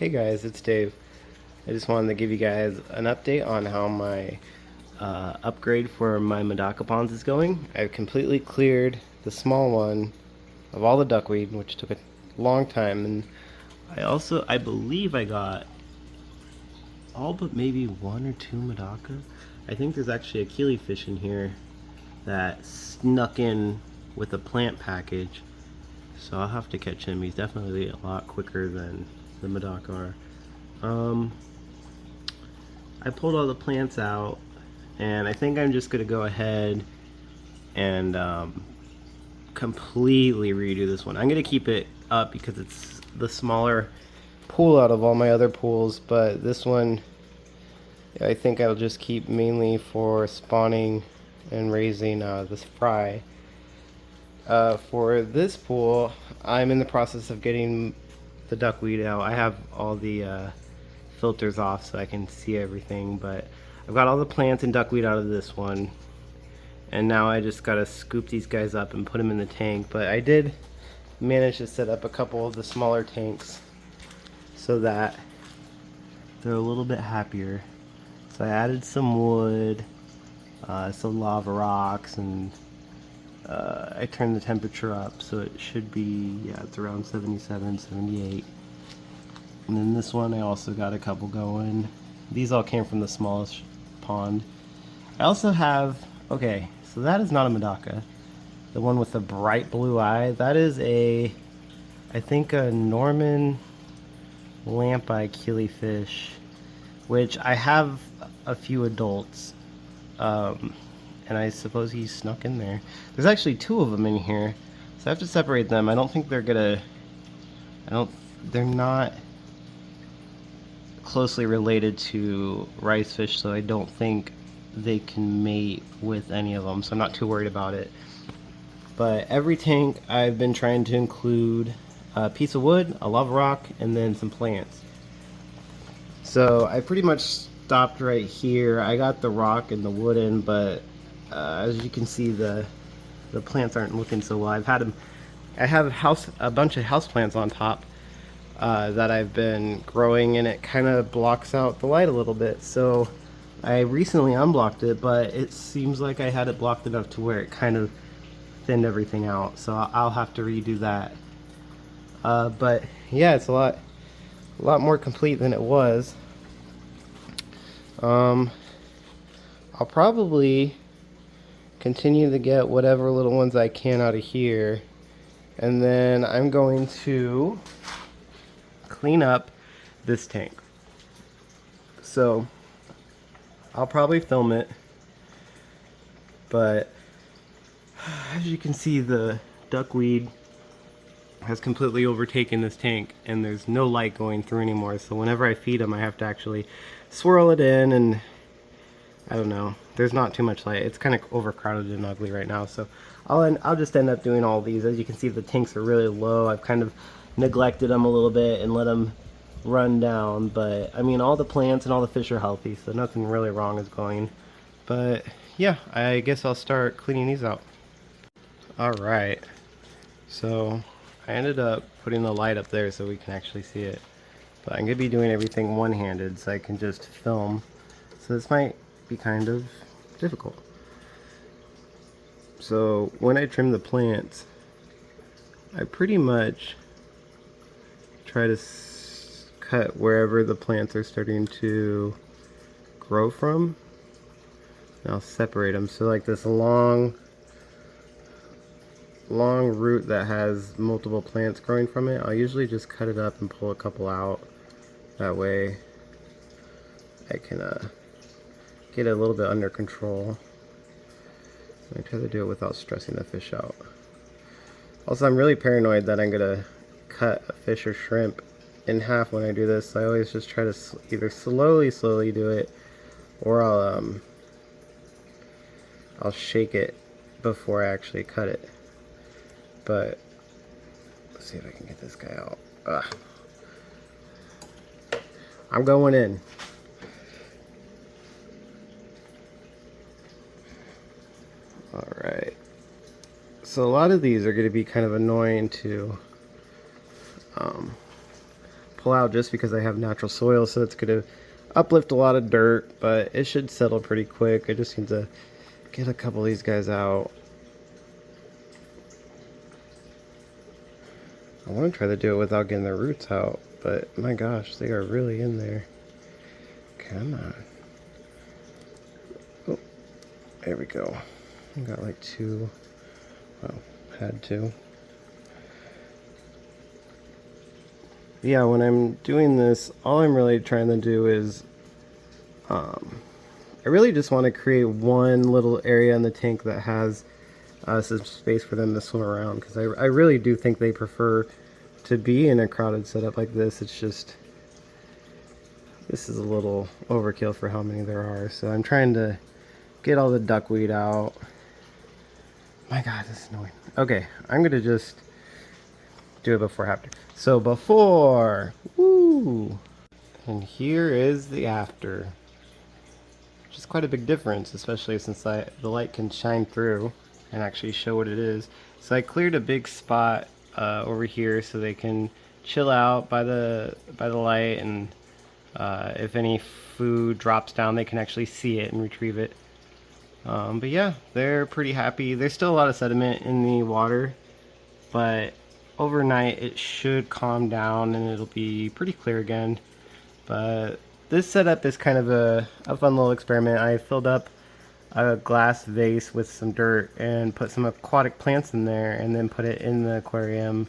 Hey guys, it's Dave. I just wanted to give you guys an update on how my upgrade for my Medaka ponds is going. I've completely cleared the small one of all the duckweed, which took a long time, and I believe I got all but maybe one or two Medaka. I think there's actually a killifish in here that snuck in with a plant package, so I'll have to catch him. He's definitely a lot quicker than the Medaka are. I pulled all the plants out, and I think I'm just gonna go ahead and completely redo this one. I'm gonna keep it up because it's the smaller pool out of all my other pools, but this one I think I'll just keep mainly for spawning and raising this fry. For this pool, I'm in the process of getting the duckweed out. I have all the filters off so I can see everything, but I've got all the plants and duckweed out of this one, and now I just gotta scoop these guys up and put them in the tank. But I did manage to set up a couple of the smaller tanks so that they're a little bit happier. So I added some wood, some lava rocks, and I turned the temperature up so it should be, yeah, it's around 77, 78. And then this one I also got a couple going. These all came from the smallest pond. I also have, okay, so that is not a Medaka. The one with the bright blue eye, that is I think a Norman lamp-eye killifish, which I have a few adults. And I suppose he snuck in there. There's actually two of them in here, so I have to separate them. I don't think they're gonna, they're not closely related to ricefish, so I don't think they can mate with any of them, so I'm not too worried about it. But every tank I've been trying to include a piece of wood, a lava rock, and then some plants. So I pretty much stopped right here. I got the rock and the wood in, but as you can see, the plants aren't looking so well. I have a bunch of house plants on top that I've been growing, and it kind of blocks out the light a little bit. So I recently unblocked it, but it seems like I had it blocked enough to where it kind of thinned everything out. So I'll have to redo that. But yeah, it's a lot more complete than it was. I'll probably continue to get whatever little ones I can out of here, and then I'm going to clean up this tank. So I'll probably film it, but as you can see, the duckweed has completely overtaken this tank, and there's no light going through anymore. So whenever I feed them, I have to actually swirl it in, and I don't know, there's not too much light. It's kind of overcrowded and ugly right now, so I'll just end up doing all these. As you can see, the tanks are really low. I've kind of neglected them a little bit and let them run down, but I mean, all the plants and all the fish are healthy, so nothing really wrong is going. But yeah, I guess I'll start cleaning these out. Alright, so I ended up putting the light up there so we can actually see it, but I'm going to be doing everything one-handed so I can just film, so this might be kind of difficult. So when I trim the plants, I pretty much try to cut wherever the plants are starting to grow from, and I'll separate them. So like this long root that has multiple plants growing from it, I'll usually just cut it up and pull a couple out. That way I can get it a little bit under control. I try to do it without stressing the fish out. Also, I'm really paranoid that I'm gonna cut a fish or shrimp in half when I do this, so I always just try to either slowly do it, or I'll shake it before I actually cut it. But let's see if I can get this guy out. Ugh. I'm going in. Alright. So a lot of these are going to be kind of annoying to pull out just because I have natural soil, so it's going to uplift a lot of dirt, but it should settle pretty quick. I just need to get a couple of these guys out. I want to try to do it without getting the roots out, but my gosh, they are really in there. Come on. Oh, there we go. I got like 2. Well, had 2. Yeah, when I'm doing this, all I'm really trying to do is I really just want to create one little area in the tank that has some space for them to swim around, because I really do think they prefer to be in a crowded setup like this. It's just, this is a little overkill for how many there are, so I'm trying to get all the duckweed out. My god, this is annoying. Okay, I'm gonna just do it before after. So before, woo, and here is the after. Which is quite a big difference, especially since the light can shine through and actually show what it is. So I cleared a big spot over here so they can chill out by the light, and if any food drops down, they can actually see it and retrieve it. But yeah, they're pretty happy. There's still a lot of sediment in the water, but overnight it should calm down and it'll be pretty clear again. But this setup is kind of a fun little experiment. I filled up a glass vase with some dirt and put some aquatic plants in there, and then put it in the aquarium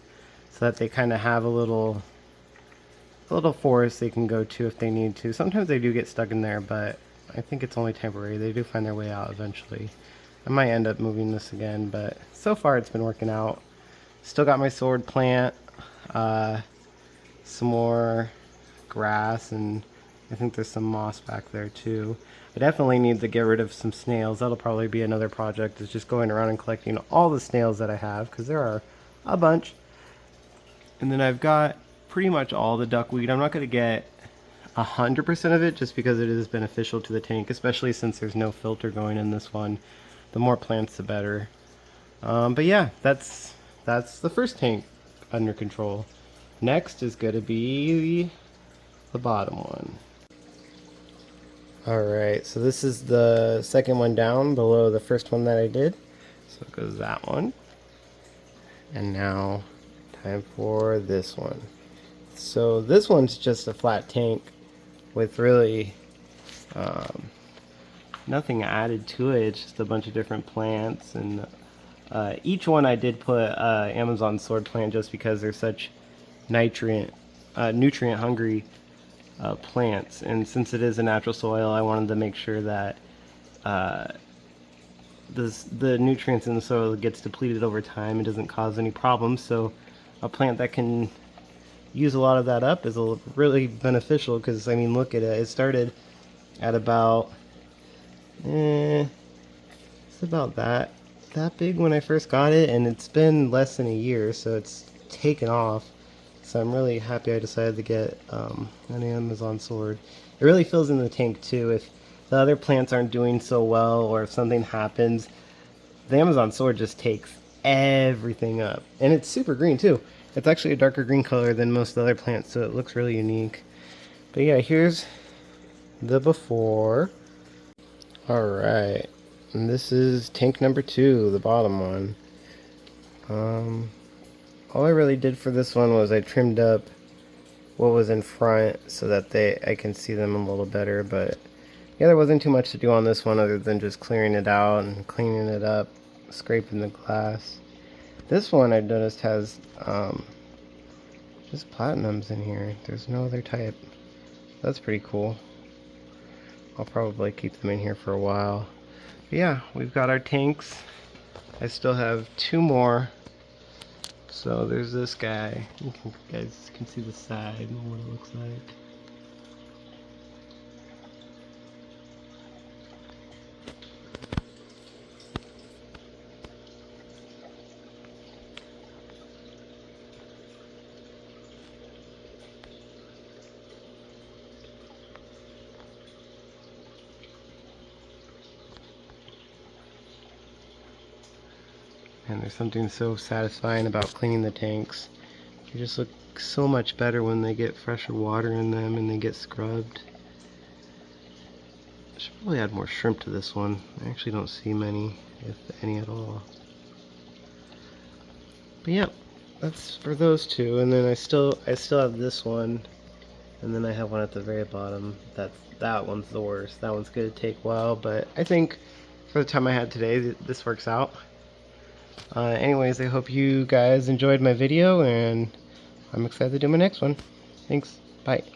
so that they kind of have a little forest they can go to if they need to. Sometimes they do get stuck in there, but I think it's only temporary. They do find their way out eventually. I might end up moving this again, but so far it's been working out. Still got my sword plant, some more grass, and I think there's some moss back there too. I definitely need to get rid of some snails. That'll probably be another project, is just going around and collecting all the snails that I have, because there are a bunch. And then I've got pretty much all the duckweed. I'm not going to get 100% of it just because it is beneficial to the tank, especially since there's no filter going in this one. The more plants, the better. But yeah, that's the first tank under control. Next is going to be the bottom one. Alright, so this is the second one down below the first one that I did. So it goes that one. And now, time for this one. So this one's just a flat tank with really nothing added to it. It's just a bunch of different plants, and each one I did put Amazon sword plant just because they're such nutrient hungry plants, and since it is a natural soil, I wanted to make sure that the nutrients in the soil gets depleted over time and doesn't cause any problems. So a plant that can use a lot of that up is really beneficial, because I mean, look at it. It started at about it's about that big when I first got it, and it's been less than a year, so it's taken off. So I'm really happy I decided to get an Amazon sword. It really fills in the tank too. If the other plants aren't doing so well, or if something happens, the Amazon sword just takes everything up. And it's super green too. It's actually a darker green color than most of the other plants, so it looks really unique. But yeah, here's the before. Alright, and this is tank number 2, the bottom one. All I really did for this one was I trimmed up what was in front so that I can see them a little better, but yeah, there wasn't too much to do on this one other than just clearing it out and cleaning it up, scraping the glass. This one I noticed has just platinums in here. There's no other type. That's pretty cool. I'll probably keep them in here for a while. But yeah, we've got our tanks. I still have 2 more. So there's this guy. You guys can see the side and what it looks like. And there's something so satisfying about cleaning the tanks. You just look so much better when they get fresher water in them and they get scrubbed. I should probably add more shrimp to this one. I actually don't see many, if any at all. But yeah, that's for those two. And then I still have this one, and then I have one at the very bottom. That one's the worst. That one's gonna take a while, but I think for the time I had today, this works out. Anyways, I hope you guys enjoyed my video, and I'm excited to do my next one. Thanks. Bye.